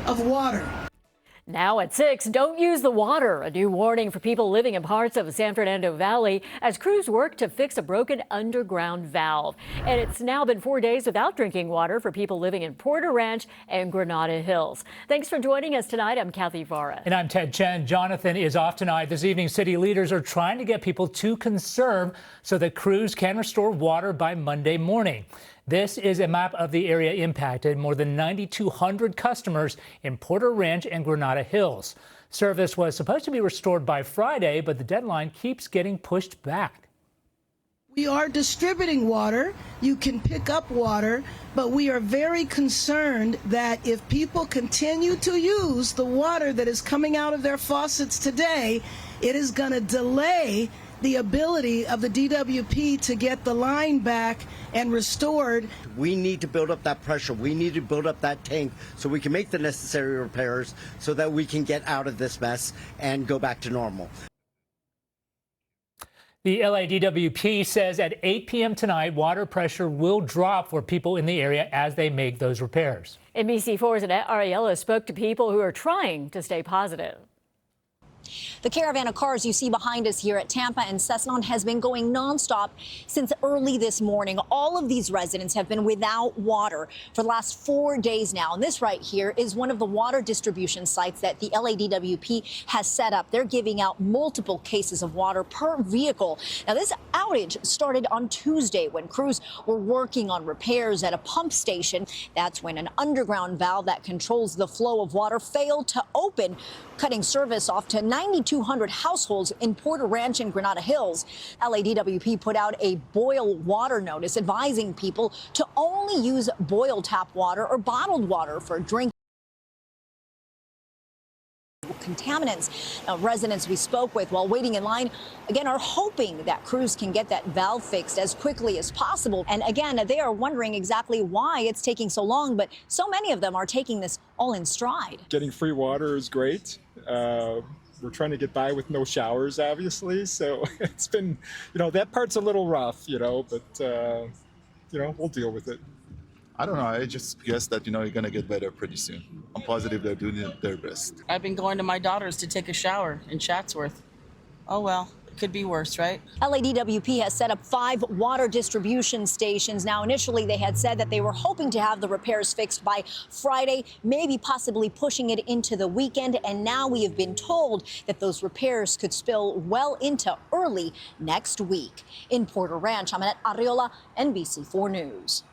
of water. Now at 6, don't use the water. A new warning for people living in parts of the San Fernando Valley as crews work to fix a broken underground valve. And it's now been 4 days without drinking water for people living in Porter Ranch and Granada Hills. Thanks for joining us tonight. I'm Kathy Vara. And I'm Ted Chen. Jonathan is off tonight. This evening, city leaders are trying to get people to conserve so that crews can restore water by Monday morning. This is a map of the area impacted. More than 9,200 customers in Porter Ranch and Granada Hills. Service was supposed to be restored by Friday, but the deadline keeps getting pushed back. We are distributing water. You can pick up water, but we are very concerned that if people continue to use the water that is coming out of their faucets today, it is going to delay the ability of the DWP to get the line back and restored. We need to build up that pressure. We need to build up that tank so we can make the necessary repairs so that we can get out of this mess and go back to normal. The LADWP says at 8 p.m. tonight, water pressure will drop for people in the area as they make those repairs. NBC4's Annette Ariella spoke to people who are trying to stay positive. The caravan of cars you see behind us here at Tampa and Cessnon has been going nonstop since early this morning. All of these residents have been without water for the last 4 days now. And this right here is one of the water distribution sites that the LADWP has set up. They're giving out multiple cases of water per vehicle. Now, this outage started on Tuesday when crews were working on repairs at a pump station. That's when an underground valve that controls the flow of water failed to open, cutting service off to 9,200 households in Porter Ranch and Granada Hills. LADWP put out a boil water notice advising people to only use boil tap water or bottled water for drinking. Contaminants. Now, residents we spoke with while waiting in line, again, are hoping that crews can get that valve fixed as quickly as possible. And again, they are wondering exactly why it's taking so long, but so many of them are taking this all in stride. Getting free water is great. We're trying to get by with no showers, obviously. So it's been, that part's a little rough, but, we'll deal with it. I don't know. I just guess that, you're going to get better pretty soon. I'm positive they're doing their best. I've been going to my daughter's to take a shower in Chatsworth. Oh, well, it could be worse, right? LADWP has set up 5 water distribution stations. Now, initially, they had said that they were hoping to have the repairs fixed by Friday, maybe possibly pushing it into the weekend. And now we have been told that those repairs could spill well into early next week. In Porter Ranch, I'm Annette Arriola, NBC4 News.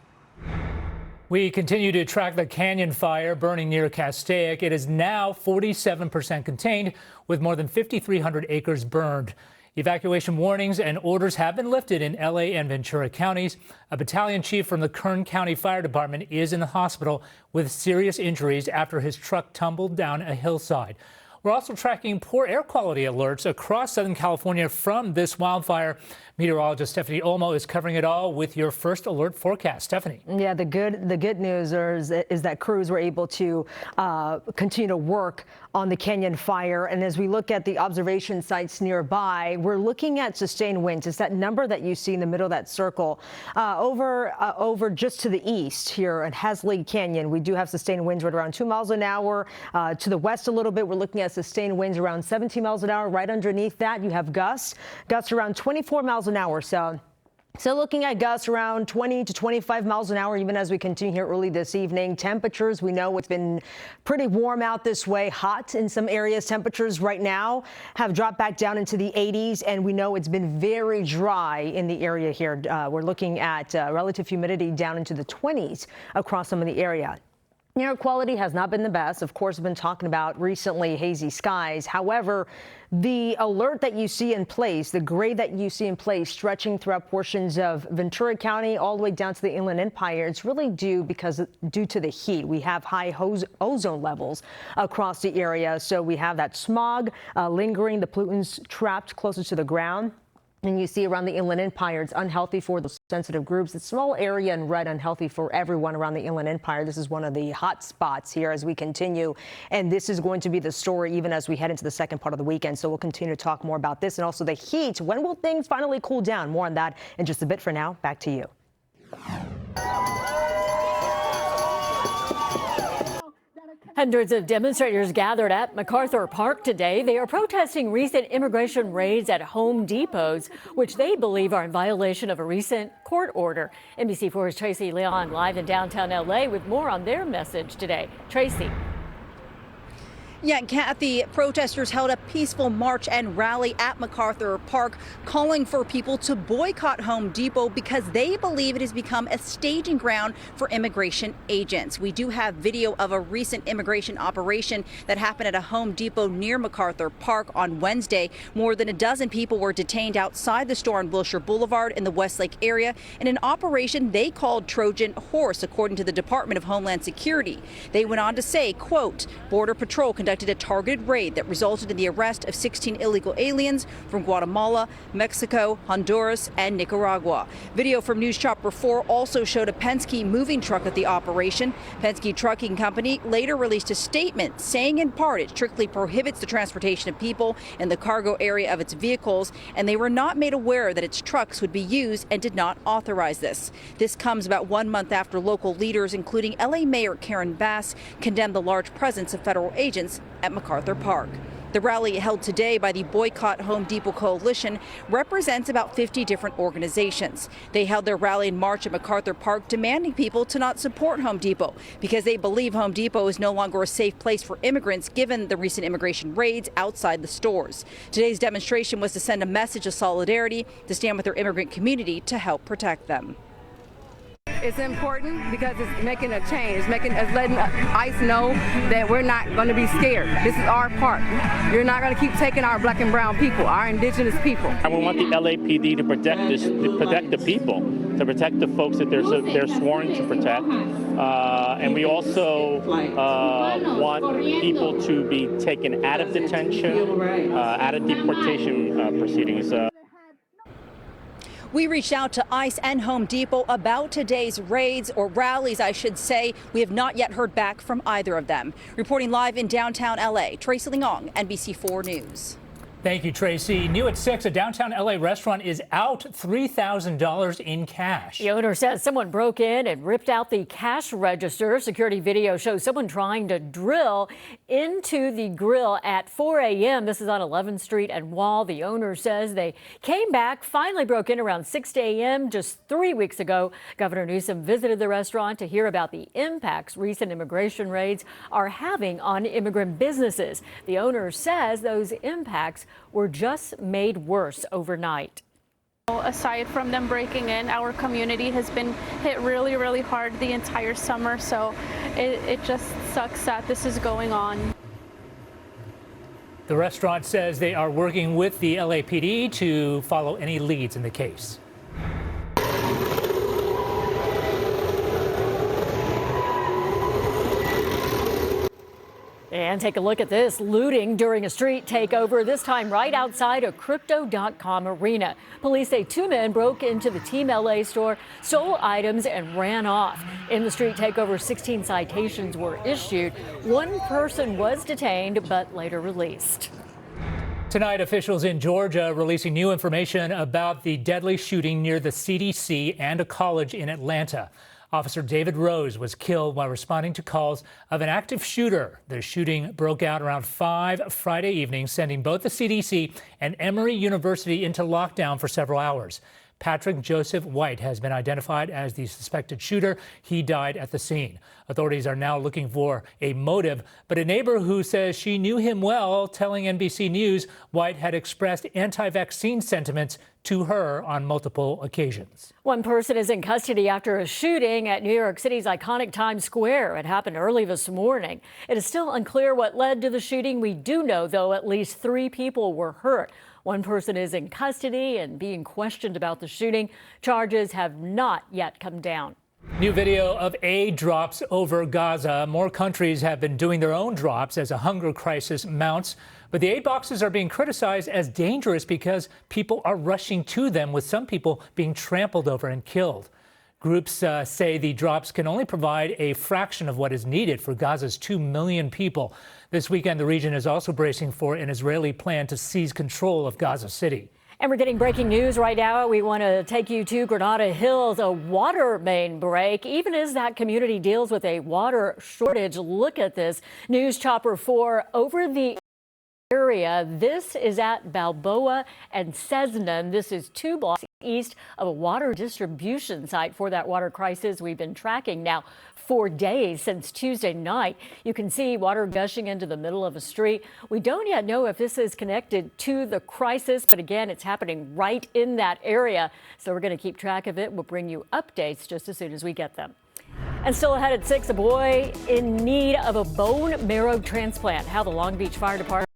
We continue to track the canyon fire burning near Castaic. It is now 47% contained, with more than 5,300 acres burned. Evacuation warnings and orders have been lifted in LA and Ventura counties. A battalion chief from the Kern County Fire Department is in the hospital with serious injuries after his truck tumbled down a hillside. We're also tracking poor air quality alerts across Southern California from this wildfire. Meteorologist Stephanie Olmo is covering it all with your first alert forecast. Stephanie. Yeah, the good news is that crews were able to continue to work on the canyon fire. And as we look at the observation sites nearby, we're looking at sustained winds. It's that number that you see in the middle of that circle. Over just to the east here at Hasley Canyon, we do have sustained winds right around 2 miles an hour. To the west a little bit, we're looking at sustained winds around 17 miles an hour. Right underneath that, you have gusts around 24 miles an hour. So looking at gusts around 20 to 25 miles an hour, even as we continue here early this evening. Temperatures, we know it's been pretty warm out this way, hot in some areas. Temperatures right now have dropped back down into the 80s, and we know it's been very dry in the area here. We're looking at relative humidity down into the 20s across some of the area. Air quality has not been the best. Of course, we've been talking about recently hazy skies. However, the alert that you see in place, the gray that you see in place stretching throughout portions of Ventura County all the way down to the Inland Empire, it's really due to the heat. We have high ozone levels across the area. So we have that smog lingering, the pollutants trapped closer to the ground. And you see around the Inland Empire, it's unhealthy for the sensitive groups. It's a small area in red, unhealthy for everyone around the Inland Empire. This is one of the hot spots here as we continue. And this is going to be the story even as we head into the second part of the weekend. So we'll continue to talk more about this and also the heat. When will things finally cool down? More on that in just a bit. For now, back to you. Hundreds of demonstrators gathered at MacArthur Park today. They are protesting recent immigration raids at Home Depots, which they believe are in violation of a recent court order. NBC4's Tracy Leon live in downtown LA with more on their message today. Tracy. Yeah, Kathy, protesters held a peaceful march and rally at MacArthur Park, calling for people to boycott Home Depot because they believe it has become a staging ground for immigration agents. We do have video of a recent immigration operation that happened at a Home Depot near MacArthur Park on Wednesday. More than a dozen people were detained outside the store on Wilshire Boulevard in the Westlake area in an operation they called Trojan Horse, according to the Department of Homeland Security. They went on to say, quote, Border Patrol conducted a targeted raid that resulted in the arrest of 16 illegal aliens from Guatemala, Mexico, Honduras, and Nicaragua. Video from News Chopper 4 also showed a Penske moving truck at the operation. Penske Trucking Company later released a statement saying in part it strictly prohibits the transportation of people in the cargo area of its vehicles, and they were not made aware that its trucks would be used and did not authorize this. This comes about 1 month after local leaders, including LA Mayor Karen Bass, condemned the large presence of federal agents at MacArthur Park. The rally held today by the Boycott Home Depot Coalition represents about 50 different organizations. They held their rally and march at MacArthur Park demanding people to not support Home Depot because they believe Home Depot is no longer a safe place for immigrants given the recent immigration raids outside the stores. Today's demonstration was to send a message of solidarity to stand with their immigrant community to help protect them. It's important because it's making a change. It's letting ICE know that we're not going to be scared. This is our part. You're not going to keep taking our black and brown people, our indigenous people. And we want the LAPD to protect the people, to protect the folks that they're sworn to protect. And we also want people to be taken out of detention, out of deportation proceedings. We reached out to ICE and Home Depot about today's raids, or rallies, I should say. We have not yet heard back from either of them. Reporting live in downtown LA, Tracy Leong, NBC4 News. Thank you, Tracy. New at 6, a downtown LA restaurant is out $3,000 in cash. The owner says someone broke in and ripped out the cash register. Security video shows someone trying to drill into the grill at 4 a.m. This is on 11th Street and Wall. The owner says they came back, finally broke in around 6 a.m. just 3 weeks ago. Governor Newsom visited the restaurant to hear about the impacts recent immigration raids are having on immigrant businesses. The owner says those impacts were just made worse overnight. Aside from them breaking in, our community has been hit really, really hard the entire summer, so it just sucks that this is going on. The restaurant says they are working with the LAPD to follow any leads in the case. And take a look at this. Looting during a street takeover, this time right outside a Crypto.com arena. Police say 2 men broke into the Team LA store, stole items, and ran off. In the street takeover, 16 citations were issued. 1 person was detained, but later released. Tonight, officials in Georgia releasing new information about the deadly shooting near the CDC and a college in Atlanta. Officer David Rose was killed while responding to calls of an active shooter. The shooting broke out around 5 Friday evening, sending both the CDC and Emory University into lockdown for several hours. Patrick Joseph White has been identified as the suspected shooter. He died at the scene. Authorities are now looking for a motive, but a neighbor who says she knew him well telling NBC News White had expressed anti-vaccine sentiments to her on multiple occasions. 1 person is in custody after a shooting at New York City's iconic Times Square. It happened early this morning. It is still unclear what led to the shooting. We do know, though, at least 3 people were hurt. 1 person is in custody and being questioned about the shooting. Charges have not yet come down. New video of aid drops over Gaza. More countries have been doing their own drops as a hunger crisis mounts. But the aid boxes are being criticized as dangerous because people are rushing to them, with some people being trampled over and killed. Groups say the drops can only provide a fraction of what is needed for Gaza's 2 million people. This weekend, the region is also bracing for an Israeli plan to seize control of Gaza City. And we're getting breaking news right now. We want to take you to Granada Hills, a water main break. Even as that community deals with a water shortage, look at this. News Chopper 4 over the area. This is at Balboa and Cessna. This is 2 blocks east of a water distribution site for that water crisis we've been tracking now 4 days since Tuesday night. You can see water gushing into the middle of a street. We don't yet know if this is connected to the crisis, but again, it's happening right in that area. So we're going to keep track of it. We'll bring you updates just as soon as we get them. And still ahead at 6, a boy in need of a bone marrow transplant. How the Long Beach Fire Department